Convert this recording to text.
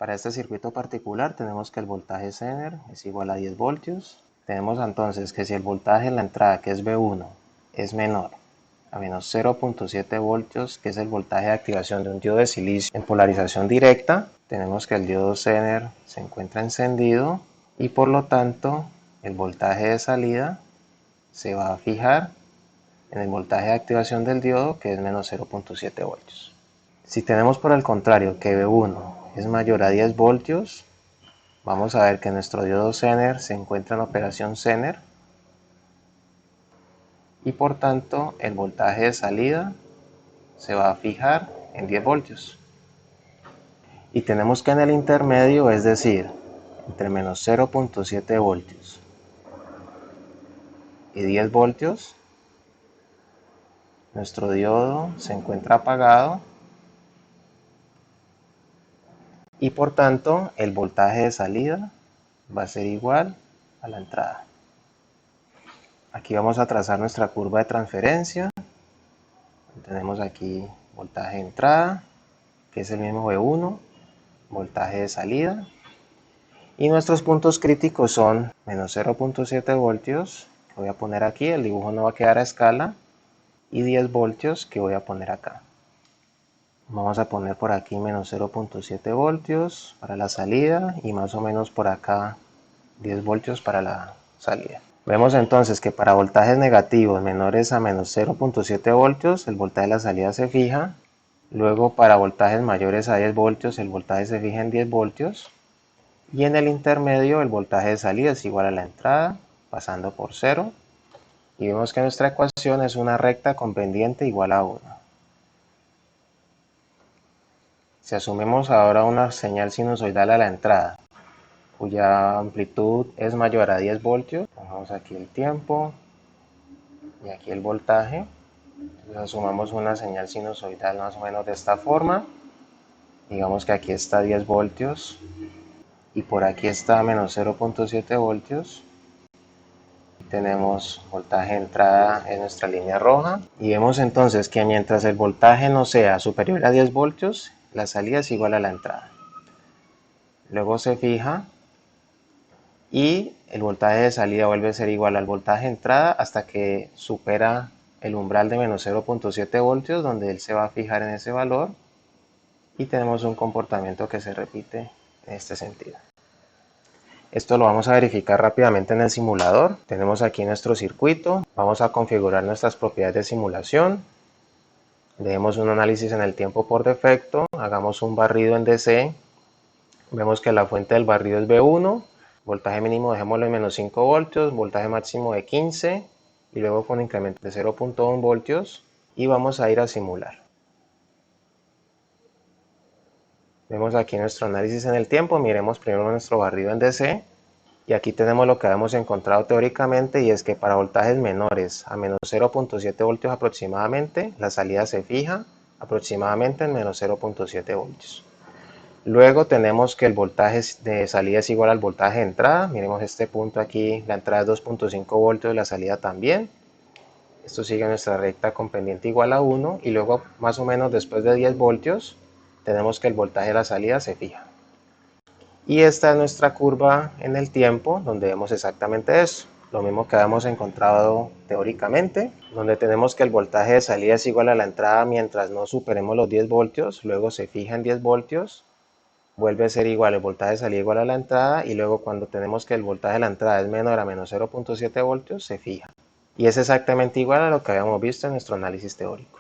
Para este circuito particular tenemos que el voltaje Zener es igual a 10 voltios. Tenemos entonces que si el voltaje en la entrada, que es V1, es menor a menos 0.7 voltios, que es el voltaje de activación de un diodo de silicio en polarización directa, tenemos que el diodo Zener se encuentra encendido y por lo tanto el voltaje de salida se va a fijar en el voltaje de activación del diodo, que es menos 0.7 voltios. Si tenemos por el contrario que V1 es mayor a 10 voltios, vamos a ver que nuestro diodo Zener se encuentra en operación Zener y por tanto el voltaje de salida se va a fijar en 10 voltios. Y tenemos que en el intermedio, es decir, entre menos 0.7 voltios y 10 voltios, nuestro diodo se encuentra apagado y por tanto el voltaje de salida va a ser igual a la entrada. Aquí vamos a trazar nuestra curva de transferencia. Tenemos aquí voltaje de entrada, que es el mismo V1, voltaje de salida, y nuestros puntos críticos son menos 0.7 voltios, que voy a poner aquí, el dibujo no va a quedar a escala, y 10 voltios que voy a poner acá. Vamos a poner por aquí menos 0.7 voltios para la salida y más o menos por acá 10 voltios para la salida. Vemos entonces que para voltajes negativos menores a menos 0.7 voltios el voltaje de la salida se fija. Luego para voltajes mayores a 10 voltios el voltaje se fija en 10 voltios. Y en el intermedio el voltaje de salida es igual a la entrada pasando por 0. Y vemos que nuestra ecuación es una recta con pendiente igual a 1. Si asumimos ahora una señal sinusoidal a la entrada, cuya amplitud es mayor a 10 voltios, pongamos aquí el tiempo y aquí el voltaje. Entonces asumamos una señal sinusoidal más o menos de esta forma. Digamos que aquí está 10 voltios y por aquí está menos 0.7 voltios. Tenemos voltaje de entrada en nuestra línea roja y vemos entonces que mientras el voltaje no sea superior a 10 voltios, la salida es igual a la entrada. Luego se fija y el voltaje de salida vuelve a ser igual al voltaje de entrada hasta que supera el umbral de menos 0.7 voltios, donde él se va a fijar en ese valor y tenemos un comportamiento que se repite en este sentido. Esto lo vamos a verificar rápidamente en el simulador. Tenemos aquí nuestro circuito. Vamos a configurar nuestras propiedades de simulación. Dejemos un análisis en el tiempo por defecto. Hagamos un barrido en DC. Vemos que la fuente del barrido es V1. Voltaje mínimo dejémoslo en menos 5 voltios. Voltaje máximo de 15. Y luego con incremento de 0.1 voltios. Y vamos a ir a simular. Vemos aquí nuestro análisis en el tiempo, miremos primero nuestro barrido en DC y aquí tenemos lo que habíamos encontrado teóricamente y es que para voltajes menores a menos 0.7 voltios aproximadamente, la salida se fija aproximadamente en menos 0.7 voltios. Luego tenemos que el voltaje de salida es igual al voltaje de entrada, miremos este punto aquí, la entrada es 2.5 voltios y la salida también. Esto sigue nuestra recta con pendiente igual a 1 y luego más o menos después de 10 voltios tenemos que el voltaje de la salida se fija. Y esta es nuestra curva en el tiempo donde vemos exactamente eso. Lo mismo que habíamos encontrado teóricamente, donde tenemos que el voltaje de salida es igual a la entrada mientras no superemos los 10 voltios, luego se fija en 10 voltios, vuelve a ser igual el voltaje de salida igual a la entrada y luego cuando tenemos que el voltaje de la entrada es menor a menos 0.7 voltios se fija. Y es exactamente igual a lo que habíamos visto en nuestro análisis teórico.